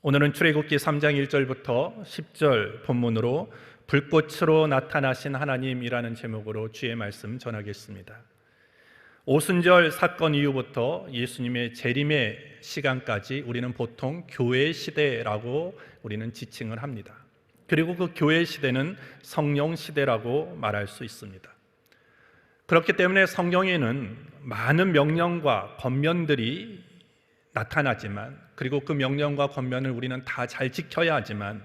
오늘은 출애굽기 3장 1절부터 10절 본문으로 불꽃으로 나타나신 하나님이라는 제목으로 주의 말씀 전하겠습니다. 오순절 사건 이후부터 예수님의 재림의 시간까지 우리는 보통 교회 시대라고 우리는 지칭을 합니다. 그리고 그 교회 시대는 성령 시대라고 말할 수 있습니다. 그렇기 때문에 성경에는 많은 명령과 권면들이 나타나지만, 그리고 그 명령과 권면을 우리는 다 잘 지켜야 하지만,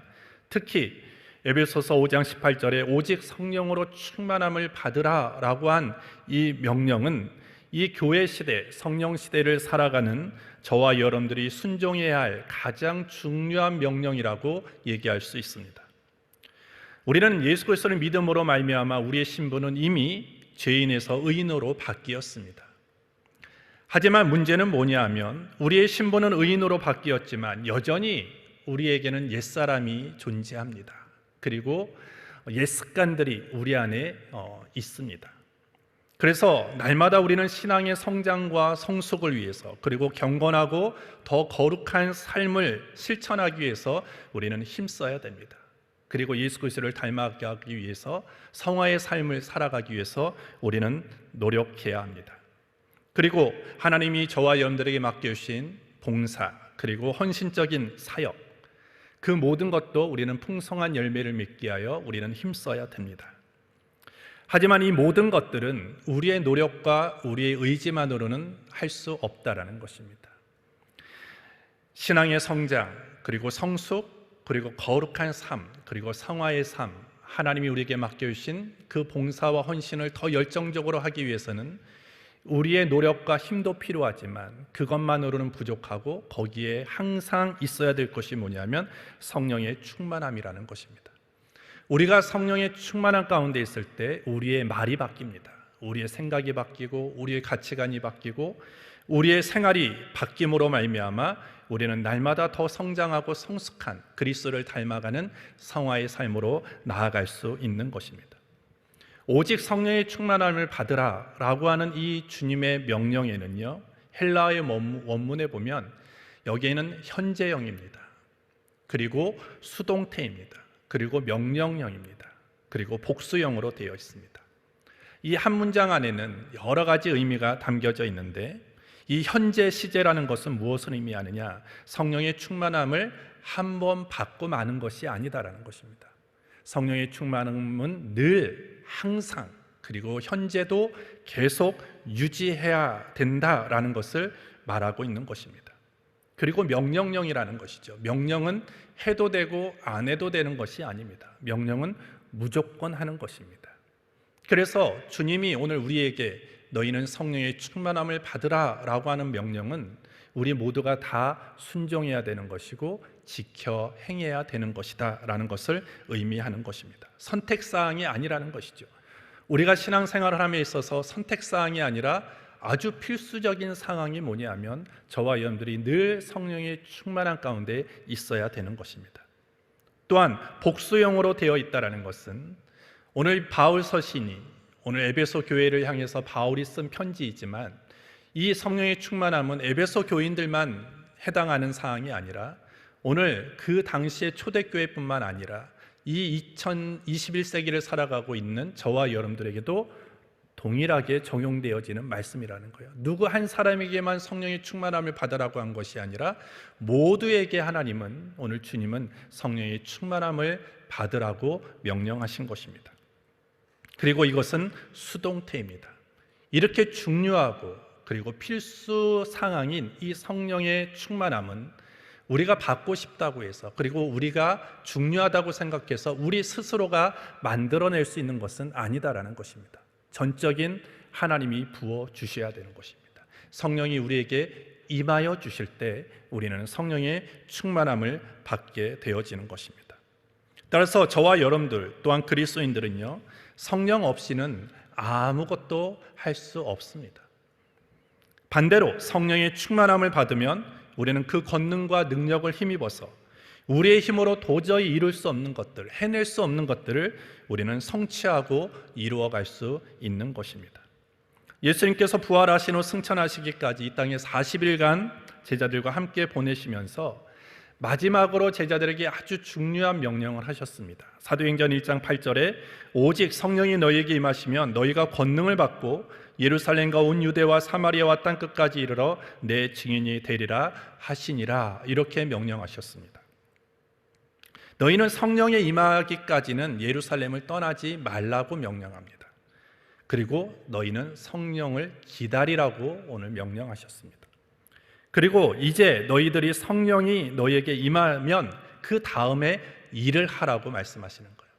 특히 에베소서 5장 18절에 오직 성령으로 충만함을 받으라 라고 한 이 명령은 이 교회 시대, 성령 시대를 살아가는 저와 여러분들이 순종해야 할 가장 중요한 명령이라고 얘기할 수 있습니다. 우리는 예수 그리스도를 믿음으로 말미암아 우리의 신분은 이미 죄인에서 의인으로 바뀌었습니다. 하지만 문제는 뭐냐 하면, 우리의 신분은 의인으로 바뀌었지만 여전히 우리에게는 옛사람이 존재합니다. 그리고 옛 습관들이 우리 안에 있습니다. 그래서 날마다 우리는 신앙의 성장과 성숙을 위해서, 그리고 경건하고 더 거룩한 삶을 실천하기 위해서 우리는 힘써야 됩니다. 그리고 예수 그리스도를 닮아가기 위해서, 성화의 삶을 살아가기 위해서 우리는 노력해야 합니다. 그리고 하나님이 저와 여러분들에게 맡겨주신 봉사, 그리고 헌신적인 사역, 그 모든 것도 우리는 풍성한 열매를 맺게 하여 우리는 힘써야 됩니다. 하지만 이 모든 것들은 우리의 노력과 우리의 의지만으로는 할 수 없다라는 것입니다. 신앙의 성장, 그리고 성숙, 그리고 거룩한 삶, 그리고 성화의 삶, 하나님이 우리에게 맡겨주신 그 봉사와 헌신을 더 열정적으로 하기 위해서는 우리의 노력과 힘도 필요하지만 그것만으로는 부족하고, 거기에 항상 있어야 될 것이 뭐냐면 성령의 충만함이라는 것입니다. 우리가 성령의 충만함 가운데 있을 때 우리의 말이 바뀝니다. 우리의 생각이 바뀌고, 우리의 가치관이 바뀌고, 우리의 생활이 바뀜으로 말미암아 우리는 날마다 더 성장하고 성숙한 그리스도를 닮아가는 성화의 삶으로 나아갈 수 있는 것입니다. 오직 성령의 충만함을 받으라 라고 하는 이 주님의 명령에는요, 헬라어의 원문에 보면 여기에는 현재형입니다. 그리고 수동태입니다. 그리고 명령형입니다. 그리고 복수형으로 되어 있습니다. 이 한 문장 안에는 여러 가지 의미가 담겨져 있는데, 이 현재 시제라는 것은 무엇을 의미하느냐? 성령의 충만함을 한 번 받고 마는 것이 아니다라는 것입니다. 성령의 충만함은 늘, 항상, 그리고 현재도 계속 유지해야 된다라는 것을 말하고 있는 것입니다. 그리고 명령형이라는 것이죠. 명령은 해도 되고 안 해도 되는 것이 아닙니다. 명령은 무조건 하는 것입니다. 그래서 주님이 오늘 우리에게 너희는 성령의 충만함을 받으라 라고 하는 명령은 우리 모두가 다 순종해야 되는 것이고 지켜 행해야 되는 것이다 라는 것을 의미하는 것입니다. 선택사항이 아니라는 것이죠. 우리가 신앙생활을 함에 있어서 선택사항이 아니라 아주 필수적인 상황이 뭐냐면, 저와 여러분들이 늘 성령의 충만함 가운데 있어야 되는 것입니다. 또한 복수형으로 되어 있다는 것은, 오늘 바울 서신이 오늘 에베소 교회를 향해서 바울이 쓴 편지이지만, 이 성령의 충만함은 에베소 교인들만 해당하는 사항이 아니라 오늘 그 당시의 초대교회뿐만 아니라 이 2021세기를 살아가고 있는 저와 여러분들에게도 동일하게 적용되어지는 말씀이라는 거예요. 누구 한 사람에게만 성령의 충만함을 받으라고 한 것이 아니라 모두에게 하나님은, 오늘 주님은 성령의 충만함을 받으라고 명령하신 것입니다. 그리고 이것은 수동태입니다. 이렇게 중요하고 그리고 필수 상황인 이 성령의 충만함은 우리가 받고 싶다고 해서, 그리고 우리가 중요하다고 생각해서 우리 스스로가 만들어낼 수 있는 것은 아니다라는 것입니다. 전적인 하나님이 부어 주셔야 되는 것입니다. 성령이 우리에게 임하여 주실 때 우리는 성령의 충만함을 받게 되어지는 것입니다. 따라서 저와 여러분들 또한 그리스도인들은요, 성령 없이는 아무것도 할 수 없습니다. 반대로 성령의 충만함을 받으면 우리는 그 권능과 능력을 힘입어서 우리의 힘으로 도저히 이룰 수 없는 것들, 해낼 수 없는 것들을 우리는 성취하고 이루어갈 수 있는 것입니다. 예수님께서 부활하신 후 승천하시기까지 이 땅에 40일간 제자들과 함께 보내시면서 마지막으로 제자들에게 아주 중요한 명령을 하셨습니다. 사도행전 1장 8절에 오직 성령이 너희에게 임하시면 너희가 권능을 받고 예루살렘과 온 유대와 사마리아와 땅 끝까지 이르러 내 증인이 되리라 하시니라, 이렇게 명령하셨습니다. 너희는 성령에 임하기까지는 예루살렘을 떠나지 말라고 명령합니다. 그리고 너희는 성령을 기다리라고 오늘 명령하셨습니다. 그리고 이제 너희들이 성령이 너희에게 임하면 그 다음에 일을 하라고 말씀하시는 거예요.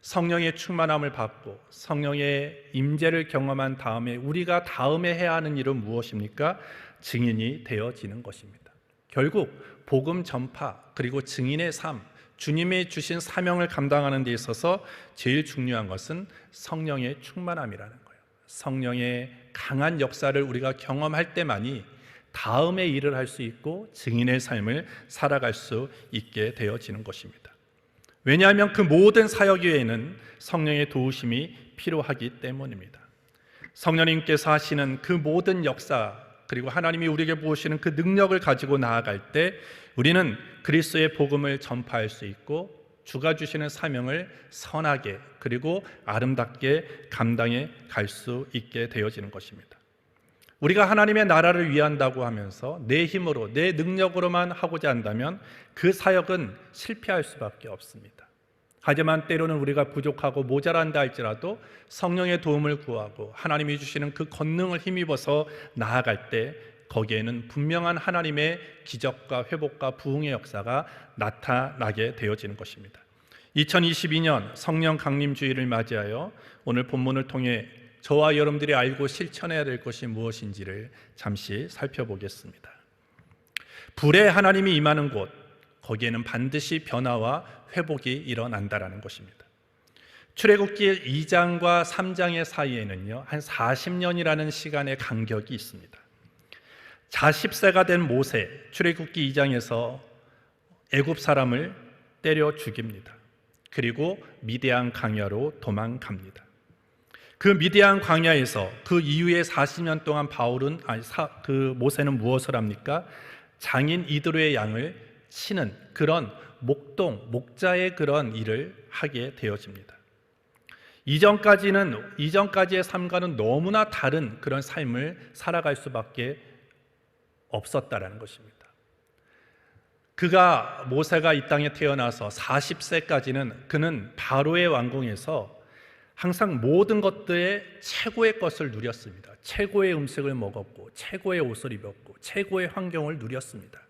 성령의 충만함을 받고 성령의 임재를 경험한 다음에 우리가 다음에 해야 하는 일은 무엇입니까? 증인이 되어지는 것입니다. 결국 복음 전파 그리고 증인의 삶, 주님이 주신 사명을 감당하는 데 있어서 제일 중요한 것은 성령의 충만함이라는 거예요. 성령의 강한 역사를 우리가 경험할 때만이 다음에 일을 할 수 있고 증인의 삶을 살아갈 수 있게 되어지는 것입니다. 왜냐하면 그 모든 사역 외에는 성령의 도우심이 필요하기 때문입니다. 성령님께서 하시는 그 모든 역사, 그리고 하나님이 우리에게 부으시는 그 능력을 가지고 나아갈 때 우리는 그리스도의 복음을 전파할 수 있고 주가 주시는 사명을 선하게 그리고 아름답게 감당해 갈 수 있게 되어지는 것입니다. 우리가 하나님의 나라를 위한다고 하면서 내 힘으로 내 능력으로만 하고자 한다면 그 사역은 실패할 수밖에 없습니다. 하지만 때로는 우리가 부족하고 모자란다 할지라도 성령의 도움을 구하고 하나님이 주시는 그 권능을 힘입어서 나아갈 때 거기에는 분명한 하나님의 기적과 회복과 부흥의 역사가 나타나게 되어지는 것입니다. 2022년 성령 강림 주일을 맞이하여 오늘 본문을 통해 저와 여러분들이 알고 실천해야 될 것이 무엇인지를 잠시 살펴보겠습니다. 불의 하나님이 임하는 곳, 거기에는 반드시 변화와 회복이 일어난다라는 것입니다. 출애굽기 2장과 3장의 사이에는요, 한 40년이라는 시간의 간격이 있습니다. 40세가 된 모세, 출애굽기 2장에서 애굽 사람을 때려 죽입니다. 그리고 미디안 광야로 도망갑니다. 그 미디안 광야에서 그 이후에 40년 동안 모세는 무엇을 합니까? 장인 이드로의 양을 치는 그런 목자의 그런 일을 하게 되어집니다. 이전까지의 삶과는 너무나 다른 그런 삶을 살아갈 수밖에 없었다라는 것입니다. 모세가 이 땅에 태어나서 40세까지는 그는 바로의 왕궁에서 항상 모든 것들의 최고의 것을 누렸습니다. 최고의 음식을 먹었고 최고의 옷을 입었고 최고의 환경을 누렸습니다.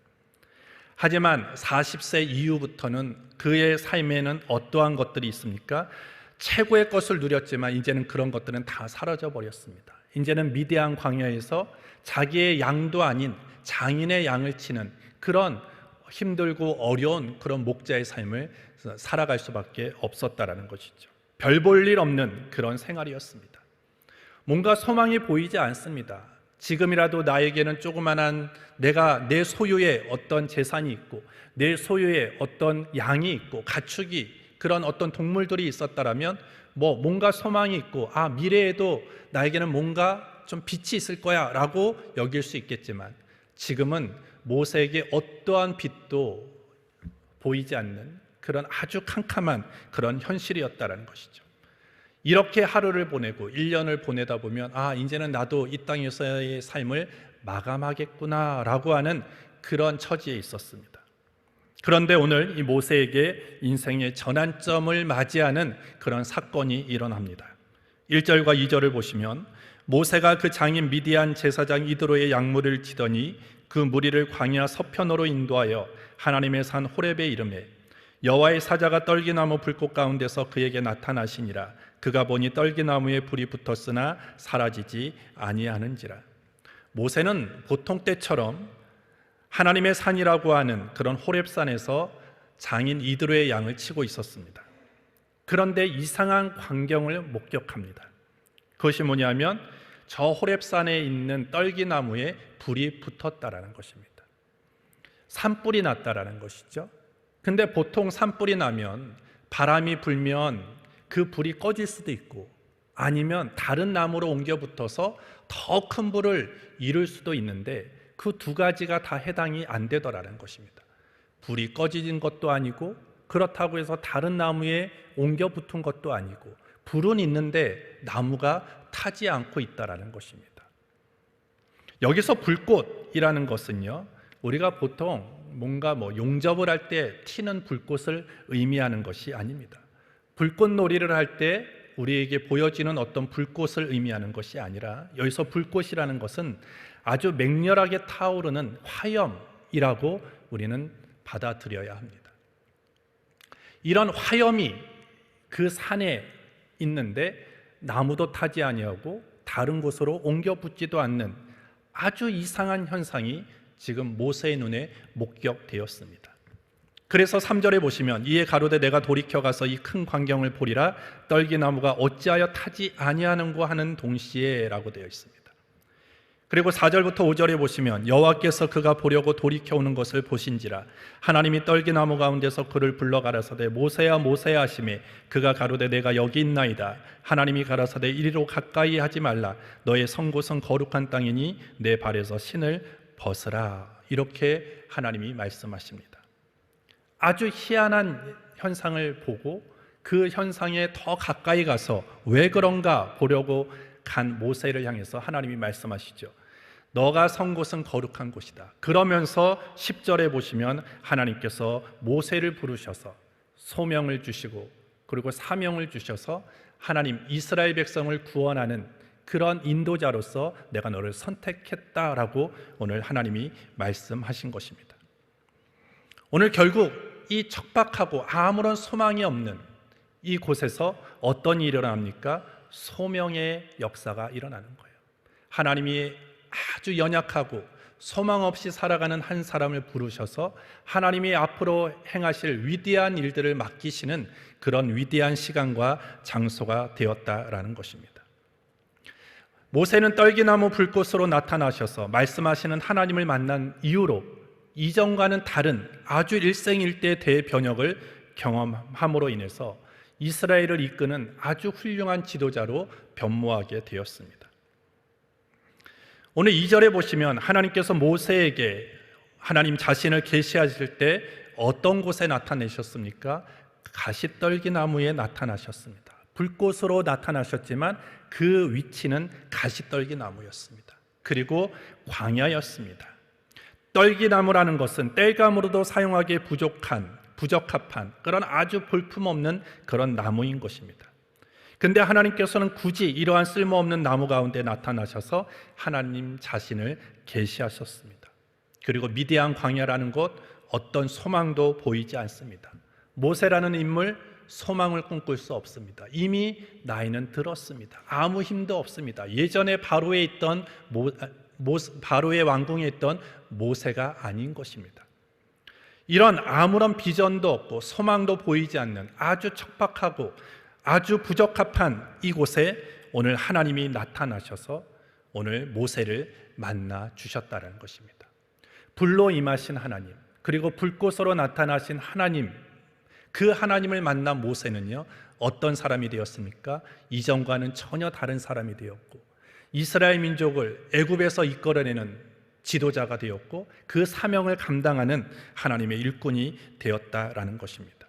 하지만 40세 이후부터는 그의 삶에는 어떠한 것들이 있습니까? 최고의 것을 누렸지만 이제는 그런 것들은 다 사라져 버렸습니다. 이제는 미디안 광야에서 자기의 양도 아닌 장인의 양을 치는 그런 힘들고 어려운 그런 목자의 삶을 살아갈 수밖에 없었다라는 것이죠. 별 볼 일 없는 그런 생활이었습니다. 뭔가 소망이 보이지 않습니다. 지금이라도 나에게는 조그만한 내 소유의 어떤 재산이 있고 내 소유의 어떤 양이 있고 가축이 그런 어떤 동물들이 있었다라면 뭔가 소망이 있고 미래에도 나에게는 뭔가 좀 빛이 있을 거야 라고 여길 수 있겠지만 지금은 모세에게 어떠한 빛도 보이지 않는 그런 아주 캄캄한 그런 현실이었다라는 것이죠. 이렇게 하루를 보내고 1년을 보내다 보면 이제는 나도 이 땅에서의 삶을 마감하겠구나 라고 하는 그런 처지에 있었습니다. 그런데 오늘 이 모세에게 인생의 전환점을 맞이하는 그런 사건이 일어납니다. 1절과 2절을 보시면 모세가 그 장인 미디안 제사장 이드로의 양무리를 치더니 그 무리를 광야 서편으로 인도하여 하나님의 산 호렙에 이르매 여호와의 사자가 떨기나무 불꽃 가운데서 그에게 나타나시니라. 그가 보니 떨기나무에 불이 붙었으나 사라지지 아니하는지라. 모세는 보통 때처럼 하나님의 산이라고 하는 그런 호렙산에서 장인 이드로의 양을 치고 있었습니다. 그런데 이상한 광경을 목격합니다. 그것이 뭐냐면 저 호렙산에 있는 떨기나무에 불이 붙었다라는 것입니다. 산불이 났다라는 것이죠. 근데 보통 산불이 나면 바람이 불면 그 불이 꺼질 수도 있고 아니면 다른 나무로 옮겨 붙어서 더 큰 불을 이룰 수도 있는데 그 두 가지가 다 해당이 안 되더라는 것입니다. 불이 꺼진 것도 아니고 그렇다고 해서 다른 나무에 옮겨 붙은 것도 아니고 불은 있는데 나무가 타지 않고 있다라는 것입니다. 여기서 불꽃이라는 것은요, 우리가 보통 뭔가 용접을 할 때 튀는 불꽃을 의미하는 것이 아닙니다. 불꽃놀이를 할 때 우리에게 보여지는 어떤 불꽃을 의미하는 것이 아니라 여기서 불꽃이라는 것은 아주 맹렬하게 타오르는 화염이라고 우리는 받아들여야 합니다. 이런 화염이 그 산에 있는데 나무도 타지 아니하고 다른 곳으로 옮겨 붙지도 않는 아주 이상한 현상이 지금 모세의 눈에 목격되었습니다. 그래서 3절에 보시면 이에 가로되 내가 돌이켜 가서 이 큰 광경을 보리라 떨기나무가 어찌하여 타지 아니하는고 하는 동시에 라고 되어 있습니다. 그리고 4절부터 5절에 보시면 여호와께서 그가 보려고 돌이켜 오는 것을 보신지라 하나님이 떨기나무 가운데서 그를 불러 가라사대 모세야 모세야 하시매 그가 가로되 내가 여기 있나이다. 하나님이 가라사대 이리로 가까이 하지 말라. 너의 선 곳은 거룩한 땅이니 내 발에서 신을 벗으라. 이렇게 하나님이 말씀하십니다. 아주 희한한 현상을 보고 그 현상에 더 가까이 가서 왜 그런가 보려고 간 모세를 향해서 하나님이 말씀하시죠. 너가 선 곳은 거룩한 곳이다. 그러면서 10절에 보시면 하나님께서 모세를 부르셔서 소명을 주시고 그리고 사명을 주셔서 하나님 이스라엘 백성을 구원하는 그런 인도자로서 내가 너를 선택했다라고 오늘 하나님이 말씀하신 것입니다. 오늘 결국 이 척박하고 아무런 소망이 없는 이 곳에서 어떤 일이 일어납니까? 소명의 역사가 일어나는 거예요. 하나님이 아주 연약하고 소망 없이 살아가는 한 사람을 부르셔서 하나님이 앞으로 행하실 위대한 일들을 맡기시는 그런 위대한 시간과 장소가 되었다라는 것입니다. 모세는 떨기나무 불꽃으로 나타나셔서 말씀하시는 하나님을 만난 이후로 이전과는 다른 아주 일생일대 대변혁을 경험함으로 인해서 이스라엘을 이끄는 아주 훌륭한 지도자로 변모하게 되었습니다. 오늘 2절에 보시면 하나님께서 모세에게 하나님 자신을 계시하실 때 어떤 곳에 나타내셨습니까? 가시떨기나무에 나타나셨습니다. 불꽃으로 나타나셨지만 그 위치는 가시떨기나무였습니다. 그리고 광야였습니다. 떨기나무라는 것은 땔감으로도 사용하기에 부적합한 그런 아주 볼품없는 그런 나무인 것입니다. 근데 하나님께서는 굳이 이러한 쓸모없는 나무 가운데 나타나셔서 하나님 자신을 계시하셨습니다. 그리고 미디안 광야라는 곳 어떤 소망도 보이지 않습니다. 모세라는 인물 소망을 꿈꿀 수 없습니다. 이미 나이는 들었습니다. 아무 힘도 없습니다. 예전에 바로의 왕궁에 있던 모세가 아닌 것입니다. 이런 아무런 비전도 없고 소망도 보이지 않는 아주 척박하고 아주 부적합한 이곳에 오늘 하나님이 나타나셔서 오늘 모세를 만나 주셨다는 것입니다. 불로 임하신 하나님, 그리고 불꽃으로 나타나신 하나님, 그 하나님을 만난 모세는요 어떤 사람이 되었습니까? 이전과는 전혀 다른 사람이 되었고 이스라엘 민족을 애굽에서 이끌어내는 지도자가 되었고 그 사명을 감당하는 하나님의 일꾼이 되었다라는 것입니다.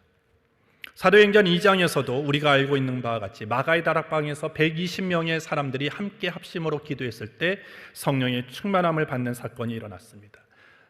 사도행전 2장에서도 우리가 알고 있는 바와 같이 마가의 다락방에서 120명의 사람들이 함께 합심으로 기도했을 때 성령의 충만함을 받는 사건이 일어났습니다.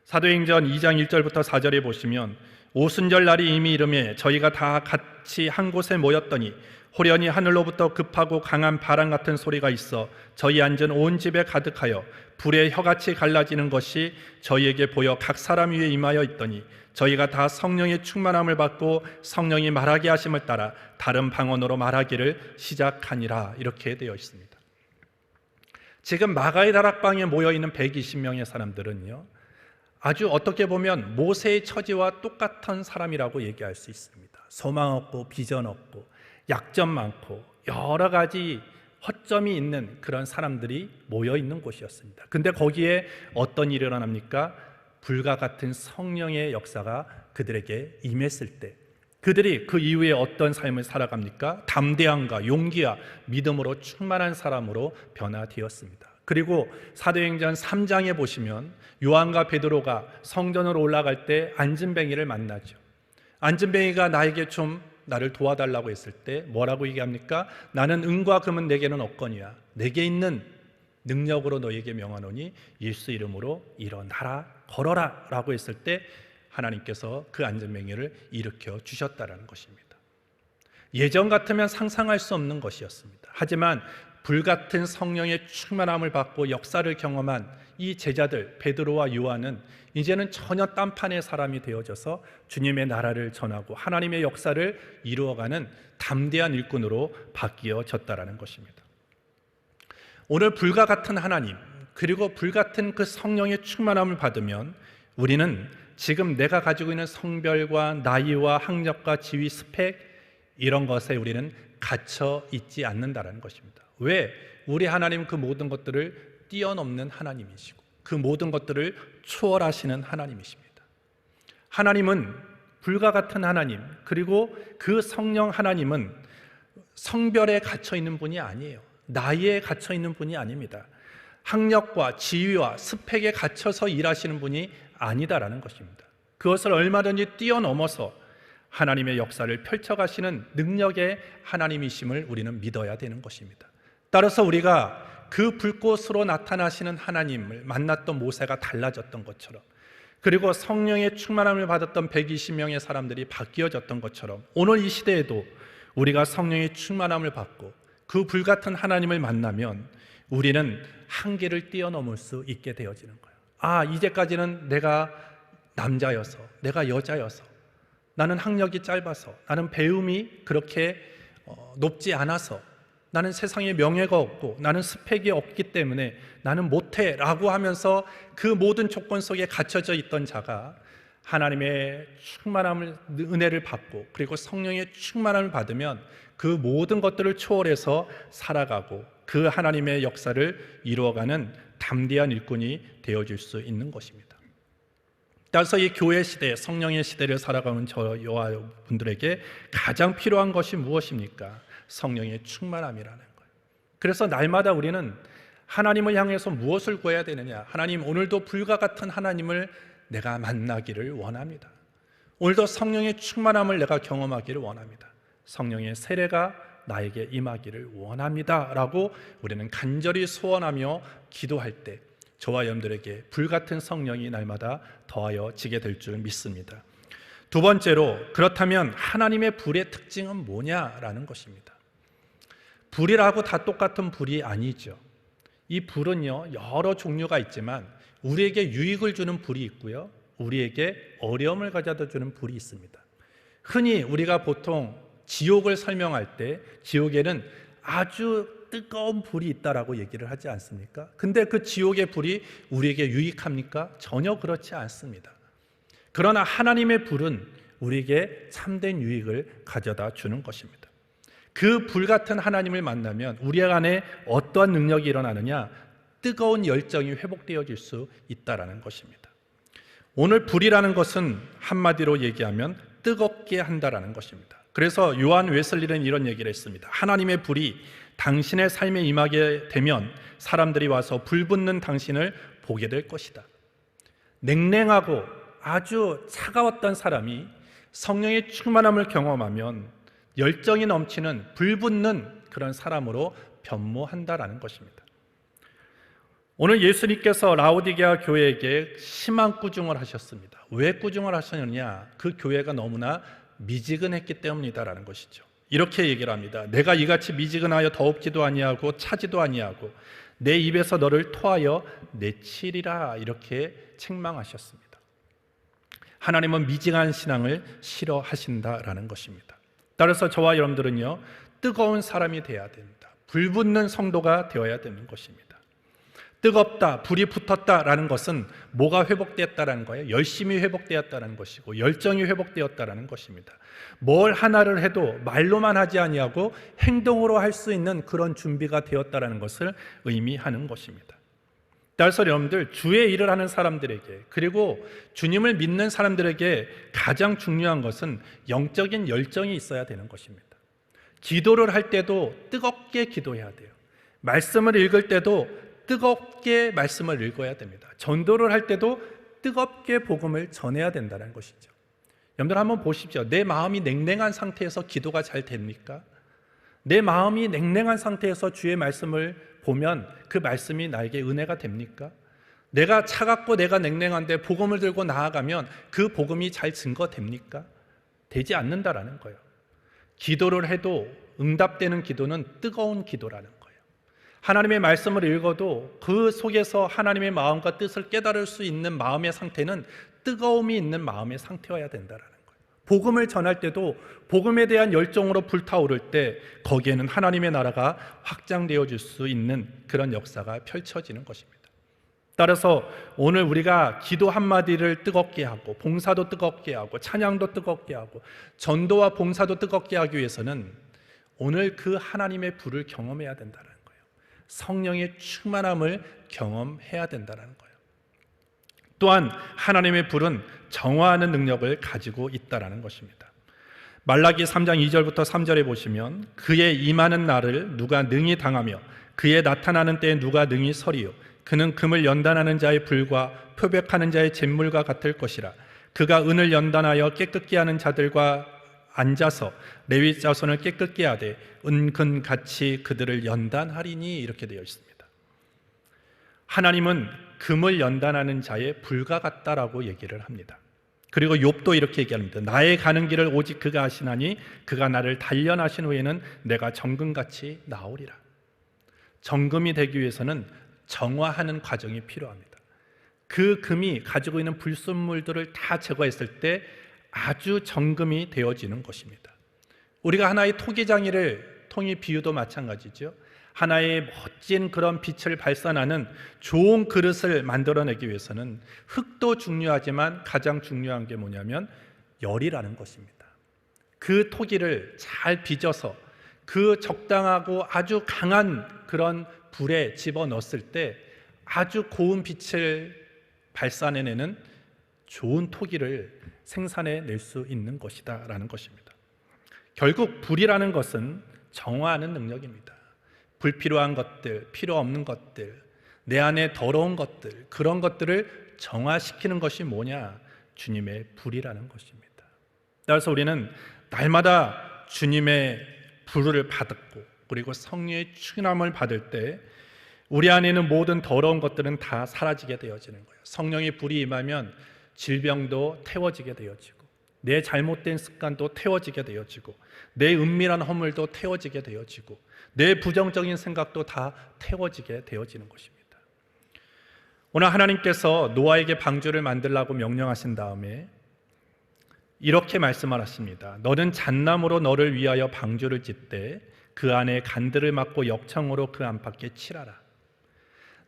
사도행전 2장 1절부터 4절에 보시면 오순절 날이 이미 이르매 저희가 다 같이 한 곳에 모였더니 호련히 하늘로부터 급하고 강한 바람 같은 소리가 있어 저희 앉은 온 집에 가득하여 불의 혀같이 갈라지는 것이 저희에게 보여 각 사람 위에 임하여 있더니 저희가 다 성령의 충만함을 받고 성령이 말하게 하심을 따라 다른 방언으로 말하기를 시작하니라. 이렇게 되어 있습니다. 지금 마가의 다락방에 모여있는 120명의 사람들은요 아주 어떻게 보면 모세의 처지와 똑같은 사람이라고 얘기할 수 있습니다. 소망 없고 비전 없고 약점 많고 여러 가지 허점이 있는 그런 사람들이 모여있는 곳이었습니다. 근데 거기에 어떤 일이 일어납니까? 불과 같은 성령의 역사가 그들에게 임했을 때 그들이 그 이후에 어떤 삶을 살아갑니까? 담대함과 용기와 믿음으로 충만한 사람으로 변화되었습니다. 그리고 사도행전 3장에 보시면 요한과 베드로가 성전으로 올라갈 때 안진뱅이를 만나죠. 안진뱅이가 나에게 좀 나를 도와달라고 했을 때 뭐라고 얘기합니까? 나는 은과 금은 내게는 없거니와 내게 있는 능력으로 너에게 명하노니 예수 이름으로 일어나라 걸어라 라고 했을 때 하나님께서 그 안진뱅이를 일으켜 주셨다라는 것입니다. 예전 같으면 상상할 수 없는 것이었습니다. 하지만 불같은 성령의 충만함을 받고 역사를 경험한 이 제자들 베드로와 요한은 이제는 전혀 딴판의 사람이 되어져서 주님의 나라를 전하고 하나님의 역사를 이루어가는 담대한 일꾼으로 바뀌어졌다라는 것입니다. 오늘 불과 같은 하나님 그리고 불같은 그 성령의 충만함을 받으면 우리는 지금 내가 가지고 있는 성별과 나이와 학력과 지위, 스펙 이런 것에 우리는 갇혀 있지 않는다라는 것입니다. 왜? 우리 하나님은 그 모든 것들을 뛰어넘는 하나님이시고 그 모든 것들을 초월하시는 하나님이십니다. 하나님은 불과 같은 하나님 그리고 그 성령 하나님은 성별에 갇혀 있는 분이 아니에요. 나이에 갇혀 있는 분이 아닙니다. 학력과 지위와 스펙에 갇혀서 일하시는 분이 아니다라는 것입니다. 그것을 얼마든지 뛰어넘어서 하나님의 역사를 펼쳐가시는 능력의 하나님이심을 우리는 믿어야 되는 것입니다. 따라서 우리가 그 불꽃으로 나타나시는 하나님을 만났던 모세가 달라졌던 것처럼 그리고 성령의 충만함을 받았던 120명의 사람들이 바뀌어졌던 것처럼 오늘 이 시대에도 우리가 성령의 충만함을 받고 그 불같은 하나님을 만나면 우리는 한계를 뛰어넘을 수 있게 되어지는 거예요. 이제까지는 내가 남자여서 내가 여자여서 나는 학력이 짧아서 나는 배움이 그렇게 높지 않아서 나는 세상에 명예가 없고 나는 스펙이 없기 때문에 나는 못해 라고 하면서 그 모든 조건 속에 갇혀져 있던 자가 하나님의 충만함을 은혜를 받고 그리고 성령의 충만함을 받으면 그 모든 것들을 초월해서 살아가고 그 하나님의 역사를 이루어가는 담대한 일꾼이 되어줄 수 있는 것입니다. 따라서 이 교회 시대, 성령의 시대를 살아가는 저와 여러분들에게 가장 필요한 것이 무엇입니까? 성령의 충만함이라는 거예요. 그래서 날마다 우리는 하나님을 향해서 무엇을 구해야 되느냐? 하나님, 오늘도 불과 같은 하나님을 내가 만나기를 원합니다. 오늘도 성령의 충만함을 내가 경험하기를 원합니다. 성령의 세례가 나에게 임하기를 원합니다 라고 우리는 간절히 소원하며 기도할 때 저와 여러분들에게 불같은 성령이 날마다 더하여지게 될 줄 믿습니다. 두 번째로, 그렇다면 하나님의 불의 특징은 뭐냐라는 것입니다. 불이라고 다 똑같은 불이 아니죠. 이 불은요, 여러 종류가 있지만 우리에게 유익을 주는 불이 있고요, 우리에게 어려움을 가져다 주는 불이 있습니다. 흔히 우리가 보통 지옥을 설명할 때 지옥에는 아주 뜨거운 불이 있다라고 얘기를 하지 않습니까? 근데 그 지옥의 불이 우리에게 유익합니까? 전혀 그렇지 않습니다. 그러나 하나님의 불은 우리에게 참된 유익을 가져다 주는 것입니다. 그 불 같은 하나님을 만나면 우리 안에 어떠한 능력이 일어나느냐? 뜨거운 열정이 회복되어질 수 있다라는 것입니다. 오늘 불이라는 것은 한마디로 얘기하면 뜨겁게 한다라는 것입니다. 그래서 요한 웨슬리는 이런 얘기를 했습니다. 하나님의 불이 당신의 삶에 임하게 되면 사람들이 와서 불붙는 당신을 보게 될 것이다. 냉랭하고 아주 차가웠던 사람이 성령의 충만함을 경험하면 열정이 넘치는 불붙는 그런 사람으로 변모한다라는 것입니다. 오늘 예수님께서 라오디게아 교회에게 심한 꾸중을 하셨습니다. 왜 꾸중을 하셨느냐? 그 교회가 너무나 미지근했기 때문이다라는 것이죠. 이렇게 얘기를 합니다. 내가 이같이 미지근하여 더웁지도 아니하고 차지도 아니하고 내 입에서 너를 토하여 내치리라, 이렇게 책망하셨습니다. 하나님은 미지근한 신앙을 싫어하신다라는 것입니다. 따라서 저와 여러분들은요, 뜨거운 사람이 되어야 됩니다. 불붙는 성도가 되어야 되는 것입니다. 뜨겁다, 불이 붙었다라는 것은 뭐가 회복되었다라는 거예요? 열심이 회복되었다는 것이고 열정이 회복되었다라는 것입니다. 뭘 하나를 해도 말로만 하지 아니하고 행동으로 할 수 있는 그런 준비가 되었다라는 것을 의미하는 것입니다. 따라서 여러분들, 주의 일을 하는 사람들에게, 그리고 주님을 믿는 사람들에게 가장 중요한 것은 영적인 열정이 있어야 되는 것입니다. 기도를 할 때도 뜨겁게 기도해야 돼요. 말씀을 읽을 때도 뜨겁게 말씀을 읽어야 됩니다. 전도를 할 때도 뜨겁게 복음을 전해야 된다는 것이죠. 여러분들 한번 보십시오. 내 마음이 냉랭한 상태에서 기도가 잘 됩니까? 내 마음이 냉랭한 상태에서 주의 말씀을 보면 그 말씀이 나에게 은혜가 됩니까? 내가 차갑고 내가 냉랭한데 복음을 들고 나아가면 그 복음이 잘 증거됩니까? 되지 않는다라는 거예요. 기도를 해도 응답되는 기도는 뜨거운 기도라는 거예요. 하나님의 말씀을 읽어도 그 속에서 하나님의 마음과 뜻을 깨달을 수 있는 마음의 상태는 뜨거움이 있는 마음의 상태여야 된다라는 거예요. 복음을 전할 때도 복음에 대한 열정으로 불타오를 때 거기에는 하나님의 나라가 확장되어질 수 있는 그런 역사가 펼쳐지는 것입니다. 따라서 오늘 우리가 기도 한마디를 뜨겁게 하고 봉사도 뜨겁게 하고 찬양도 뜨겁게 하고 전도와 봉사도 뜨겁게 하기 위해서는 오늘 그 하나님의 불을 경험해야 된다는 거예요. 성령의 충만함을 경험해야 된다는 거예요. 또한 하나님의 불은 정화하는 능력을 가지고 있다는 것입니다. 말라기 3장 2절부터 3절에 보시면 그의 임하는 날을 누가 능히 당하며 그의 나타나는 때에 누가 능히 서리요 그는 금을 연단하는 자의 불과 표백하는 자의 잿물과 같을 것이라. 그가 은을 연단하여 깨끗게 하는 자들과 앉아서 레위 자손을 깨끗게 하되 은근같이 그들을 연단하리니 이렇게 되어 있습니다. 하나님은 금을 연단하는 자의 불과 같다라고 얘기를 합니다. 그리고 욥도 이렇게 얘기합니다. 나의 가는 길을 오직 그가 아시나니 그가 나를 단련하신 후에는 내가 정금같이 나오리라. 정금이 되기 위해서는 정화하는 과정이 필요합니다. 그 금이 가지고 있는 불순물들을 다 제거했을 때 아주 정금이 되어지는 것입니다. 우리가 하나의 토기장이를 통이 비유도 마찬가지죠. 하나의 멋진 그런 빛을 발산하는 좋은 그릇을 만들어내기 위해서는 흙도 중요하지만 가장 중요한 게 뭐냐면 열이라는 것입니다. 그 토기를 잘 빚어서 그 적당하고 아주 강한 그런 불에 집어넣었을 때 아주 고운 빛을 발산해내는 좋은 토기를 생산해낼 수 있는 것이다 라는 것입니다. 결국 불이라는 것은 정화하는 능력입니다. 불필요한 것들, 필요 없는 것들, 내 안에 더러운 것들, 그런 것들을 정화시키는 것이 뭐냐? 주님의 불이라는 것입니다. 따라서 우리는 날마다 주님의 불을 받고 그리고 성령의 충만함을 받을 때 우리 안에 있는 모든 더러운 것들은 다 사라지게 되어지는 거예요. 성령의 불이 임하면 질병도 태워지게 되어지고 내 잘못된 습관도 태워지게 되어지고 내 은밀한 허물도 태워지게 되어지고 내 부정적인 생각도 다 태워지게 되어지는 것입니다. 오늘 하나님께서 노아에게 방주를 만들라고 명령하신 다음에 이렇게 말씀을 하십니다. 너는 잣나무로 너를 위하여 방주를 짓되 그 안에 간들을 막고 역청으로 그 안팎에 칠하라.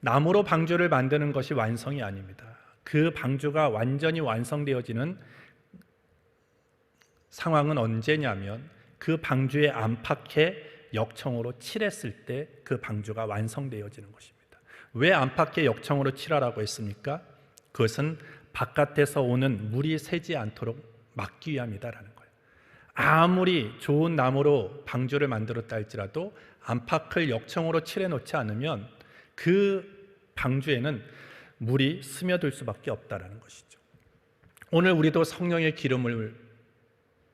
나무로 방주를 만드는 것이 완성이 아닙니다. 그 방주가 완전히 완성되어지는 상황은 언제냐면 그 방주의 안팎에 역청으로 칠했을 때 그 방주가 완성되어지는 것입니다. 왜 안팎에 역청으로 칠하라고 했습니까? 그것은 바깥에서 오는 물이 새지 않도록 막기 위함이다라는 거예요. 아무리 좋은 나무로 방주를 만들었다 할지라도 안팎을 역청으로 칠해 놓지 않으면 그 방주에는 물이 스며들 수밖에 없다라는 것이죠. 오늘 우리도 성령의 기름을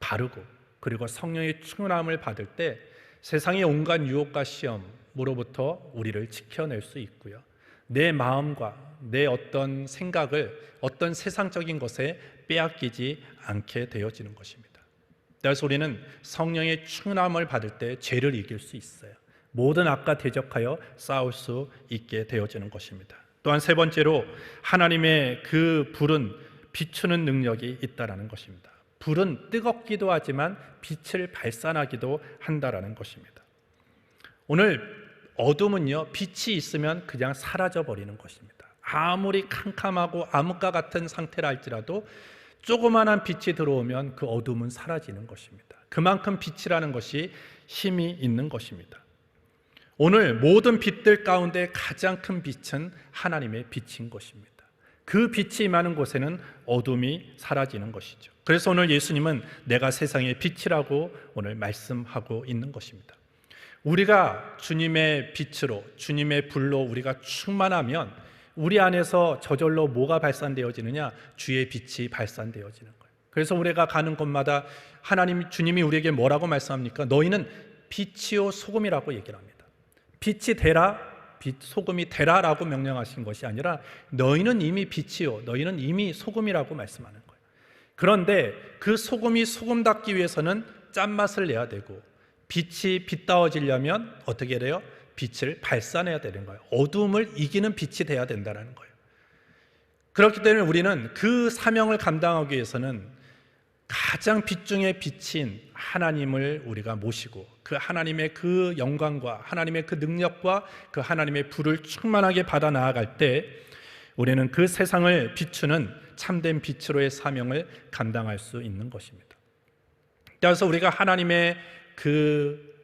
바르고 그리고 성령의 충만함을 받을 때 세상의 온갖 유혹과 시험으로부터 우리를 지켜낼 수 있고요. 내 마음과 내 어떤 생각을 어떤 세상적인 것에 빼앗기지 않게 되어지는 것입니다. 그래서 우리는 성령의 충만함을 받을 때 죄를 이길 수 있어요. 모든 악과 대적하여 싸울 수 있게 되어지는 것입니다. 또한 세 번째로 하나님의 그 불은 비추는 능력이 있다라는 것입니다. 불은 뜨겁기도 하지만 빛을 발산하기도 한다라는 것입니다. 오늘 어둠은요, 빛이 있으면 그냥 사라져 버리는 것입니다. 아무리 캄캄하고 암흑과 같은 상태라 할지라도 조그만한 빛이 들어오면 그 어둠은 사라지는 것입니다. 그만큼 빛이라는 것이 힘이 있는 것입니다. 오늘 모든 빛들 가운데 가장 큰 빛은 하나님의 빛인 것입니다. 그 빛이 임하는 곳에는 어둠이 사라지는 것이죠. 그래서 오늘 예수님은 내가 세상의 빛이라고 오늘 말씀하고 있는 것입니다. 우리가 주님의 빛으로, 주님의 불로 우리가 충만하면 우리 안에서 저절로 뭐가 발산되어지느냐? 주의 빛이 발산되어지는 거예요. 그래서 우리가 가는 곳마다 주님이 우리에게 뭐라고 말씀합니까? 너희는 빛이요 소금이라고 얘기를 합니다. 빛이 되라, 소금이 되라라고 명령하신 것이 아니라 너희는 이미 빛이요, 너희는 이미 소금이라고 말씀하는 거예요. 그런데 그 소금이 소금답기 위해서는 짠맛을 내야 되고, 빛이 빛다워지려면 어떻게 돼요? 빛을 발산해야 되는 거예요. 어두움을 이기는 빛이 돼야 된다는 거예요. 그렇기 때문에 우리는 그 사명을 감당하기 위해서는 가장 빛 중에 빛인 하나님을 우리가 모시고, 그 하나님의 그 영광과 하나님의 그 능력과 그 하나님의 불을 충만하게 받아 나아갈 때 우리는 그 세상을 비추는 참된 빛으로의 사명을 감당할 수 있는 것입니다. 따라서 우리가 하나님의 그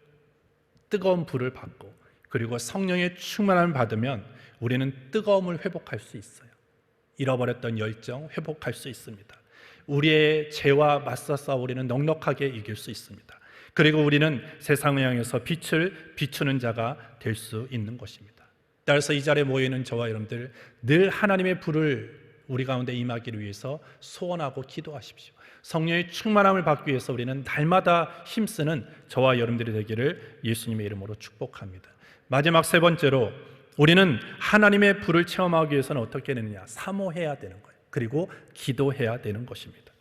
뜨거운 불을 받고 그리고 성령의 충만함을 받으면 우리는 뜨거움을 회복할 수 있어요. 잃어버렸던 열정 회복할 수 있습니다. 우리의 죄와 맞서 싸워 우리는 넉넉하게 이길 수 있습니다. 그리고 우리는 세상을 향해서 빛을 비추는 자가 될 수 있는 것입니다. 따라서 이 자리에 모여있는 저와 여러분들, 늘 하나님의 불을 우리 가운데 임하기를 위해서 소원하고 기도하십시오. 성령의 충만함을 받기 위해서 우리는 날마다 힘쓰는 저와 여러분들이 되기를 예수님의 이름으로 축복합니다. 마지막 세 번째로, 우리는 하나님의 불을 체험하기 위해서는 어떻게 되느냐? 사모해야 되는 거예요. 그리고 기도해야 되는 것입니다.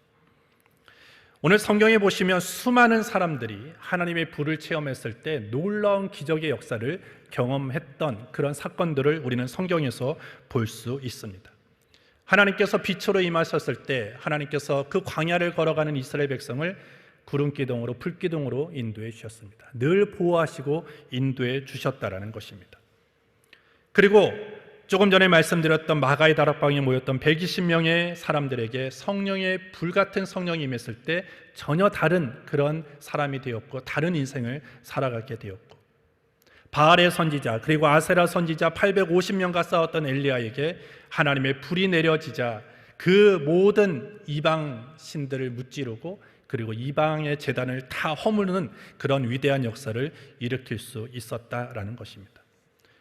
오늘 성경에 보시면 수많은 사람들이 하나님의 불을 체험했을 때 놀라운 기적의 역사를 경험했던 그런 사건들을 우리는 성경에서 볼 수 있습니다. 하나님께서 빛으로 임하셨을 때 하나님께서 그 광야를 걸어가는 이스라엘 백성을 구름기둥으로 불기둥으로 인도해 주셨습니다. 늘 보호하시고 인도해 주셨다라는 것입니다. 그리고 조금 전에 말씀드렸던 마가의 다락방에 모였던 120명의 사람들에게 성령의 불같은 성령이 임했을 때 전혀 다른 그런 사람이 되었고 다른 인생을 살아가게 되었고, 바알의 선지자 그리고 아세라 선지자 850명과 싸웠던 엘리야에게 하나님의 불이 내려지자 그 모든 이방 신들을 무찌르고 그리고 이방의 제단을 다 허무는 그런 위대한 역사를 일으킬 수 있었다라는 것입니다.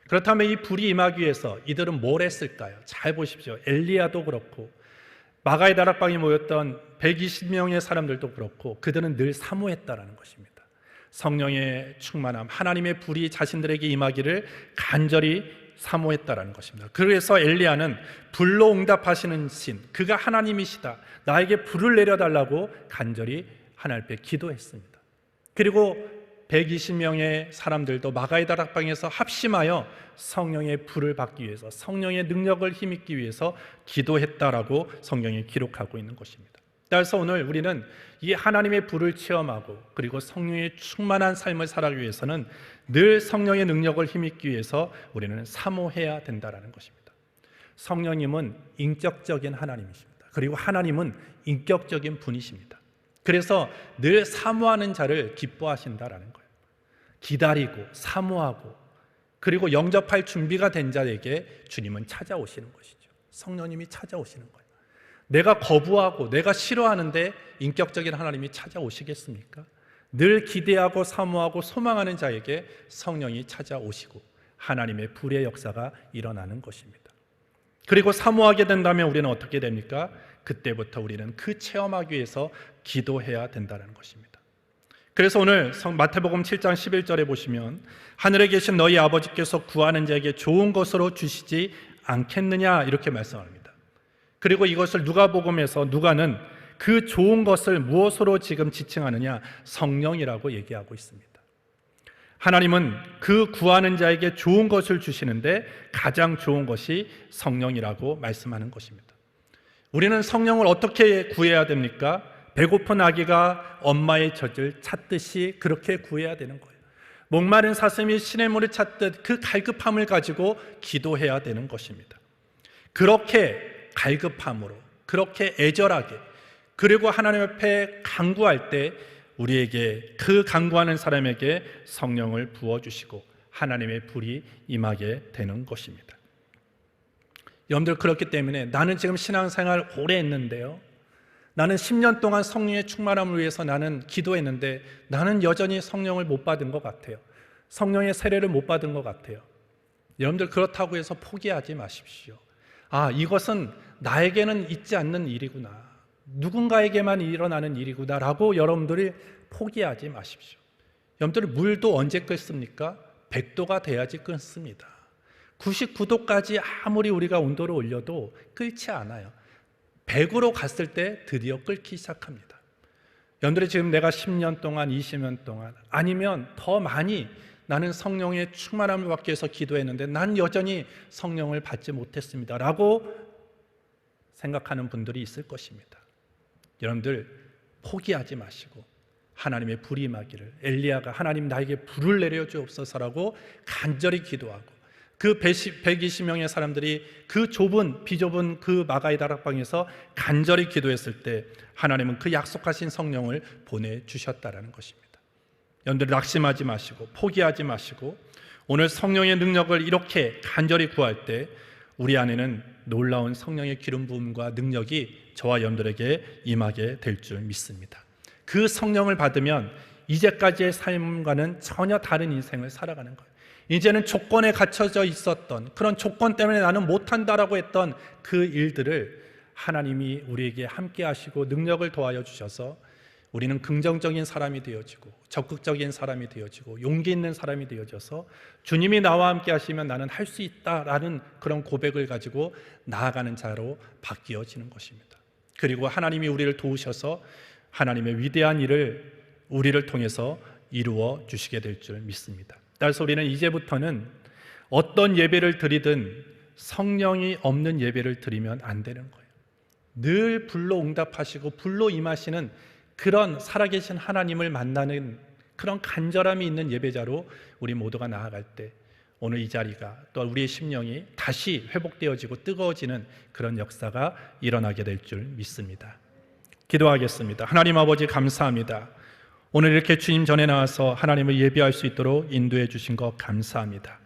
그렇다면 이 불이 임하기 위해서 이들은 뭘 했을까요? 잘 보십시오. 엘리야도 그렇고 마가의 다락방에 모였던 120명의 사람들도 그렇고 그들은 늘 사모했다라는 것입니다. 성령의 충만함, 하나님의 불이 자신들에게 임하기를 간절히 사모했다라는 것입니다. 그래서 엘리야는 불로 응답하시는 신, 그가 하나님이시다, 나에게 불을 내려달라고 간절히 하나님 앞에 기도했습니다. 그리고 120명의 사람들도 마가의 다락방에서 합심하여 성령의 불을 받기 위해서, 성령의 능력을 힘입기 위해서 기도했다라고 성경에 기록하고 있는 것입니다. 따라서 오늘 우리는 이 하나님의 불을 체험하고 그리고 성령의 충만한 삶을 살아가기 위해서는 늘 성령의 능력을 힘입기 위해서 우리는 사모해야 된다는 것입니다. 성령님은 인격적인 하나님이십니다. 그리고 하나님은 인격적인 분이십니다. 그래서 늘 사모하는 자를 기뻐하신다라는 거예요. 기다리고 사모하고 그리고 영접할 준비가 된 자에게 주님은 찾아오시는 것이죠. 성령님이 찾아오시는 거예요. 내가 거부하고 내가 싫어하는데 인격적인 하나님이 찾아오시겠습니까? 늘 기대하고 사모하고 소망하는 자에게 성령이 찾아오시고 하나님의 불의 역사가 일어나는 것입니다. 그리고 사모하게 된다면 우리는 어떻게 됩니까? 그때부터 우리는 그 체험하기 위해서 기도해야 된다는 것입니다. 그래서 오늘 마태복음 7장 11절에 보시면 하늘에 계신 너희 아버지께서 구하는 자에게 좋은 것으로 주시지 않겠느냐 이렇게 말씀합니다. 그리고 이것을 누가복음에서 누가는 그 좋은 것을 무엇으로 지금 지칭하느냐? 성령이라고 얘기하고 있습니다. 하나님은 그 구하는 자에게 좋은 것을 주시는데 가장 좋은 것이 성령이라고 말씀하는 것입니다. 우리는 성령을 어떻게 구해야 됩니까? 배고픈 아기가 엄마의 젖을 찾듯이 그렇게 구해야 되는 거예요. 목마른 사슴이 시냇물을 찾듯 그 갈급함을 가지고 기도해야 되는 것입니다. 그렇게 갈급함으로, 그렇게 애절하게, 그리고 하나님 앞에 간구할 때 우리에게, 그 간구하는 사람에게 성령을 부어주시고 하나님의 불이 임하게 되는 것입니다. 여러분들, 그렇기 때문에 나는 지금 신앙생활 오래 했는데요, 나는 10년 동안 성령의 충만함을 위해서 나는 기도했는데 나는 여전히 성령을 못 받은 것 같아요. 성령의 세례를 못 받은 것 같아요. 여러분들 그렇다고 해서 포기하지 마십시오. 이것은 나에게는 있지 않는 일이구나, 누군가에게만 일어나는 일이구나라고 여러분들이 포기하지 마십시오. 여러분들 물도 언제 끓습니까? 100도가 돼야지 끓습니다. 99도까지 아무리 우리가 온도를 올려도 끓지 않아요. 100으로 갔을 때 드디어 끓기 시작합니다. 여러분들이 지금 내가 10년 동안, 20년 동안, 아니면 더 많이 나는 성령의 충만함을 받기 위해서 기도했는데 난 여전히 성령을 받지 못했습니다 라고 생각하는 분들이 있을 것입니다. 여러분들 포기하지 마시고 하나님의 불이 임하기를, 엘리야가 하나님 나에게 불을 내려 주옵소서라고 간절히 기도하고, 그 120명의 사람들이 그 비좁은 그 마가의 다락방에서 간절히 기도했을 때 하나님은 그 약속하신 성령을 보내주셨다라는 것입니다. 여러분들 낙심하지 마시고 포기하지 마시고, 오늘 성령의 능력을 이렇게 간절히 구할 때 우리 안에는 놀라운 성령의 기름 부음과 능력이 저와 여러분들에게 임하게 될 줄 믿습니다. 그 성령을 받으면 이제까지의 삶과는 전혀 다른 인생을 살아가는 거예요. 이제는 조건에 갇혀져 있었던, 그런 조건 때문에 나는 못한다라고 했던 그 일들을 하나님이 우리에게 함께 하시고 능력을 더하여 주셔서 우리는 긍정적인 사람이 되어지고 적극적인 사람이 되어지고 용기 있는 사람이 되어져서 주님이 나와 함께 하시면 나는 할 수 있다라는 그런 고백을 가지고 나아가는 자로 바뀌어지는 것입니다. 그리고 하나님이 우리를 도우셔서 하나님의 위대한 일을 우리를 통해서 이루어 주시게 될 줄 믿습니다. 따라서 우리는 이제부터는 어떤 예배를 드리든 성령이 없는 예배를 드리면 안 되는 거예요. 늘 불로 응답하시고 불로 임하시는 그런 살아계신 하나님을 만나는 그런 간절함이 있는 예배자로 우리 모두가 나아갈 때 오늘 이 자리가 또 우리의 심령이 다시 회복되어지고 뜨거워지는 그런 역사가 일어나게 될 줄 믿습니다. 기도하겠습니다. 하나님 아버지 감사합니다. 오늘 이렇게 주님 전에 나와서 하나님을 예배할 수 있도록 인도해 주신 것 감사합니다.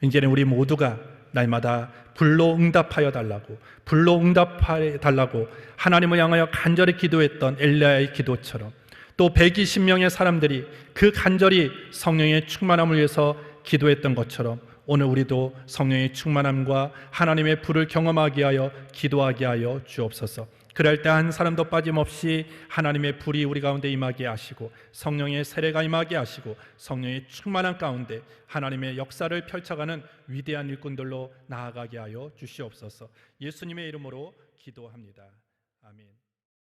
이제는 우리 모두가 날마다 불로 응답하여 달라고, 불로 응답하여 달라고 하나님을 향하여 간절히 기도했던 엘리야의 기도처럼, 또 120명의 사람들이 그 간절히 성령의 충만함을 위해서 기도했던 것처럼 오늘 우리도 성령의 충만함과 하나님의 불을 경험하게 하여 기도하게 하여 주옵소서. 그럴 때 한 사람도 빠짐없이 하나님의 불이 우리 가운데 임하게 하시고 성령의 세례가 임하게 하시고 성령의 충만한 가운데 하나님의 역사를 펼쳐가는 위대한 일꾼들로 나아가게 하여 주시옵소서. 예수님의 이름으로 기도합니다. 아멘.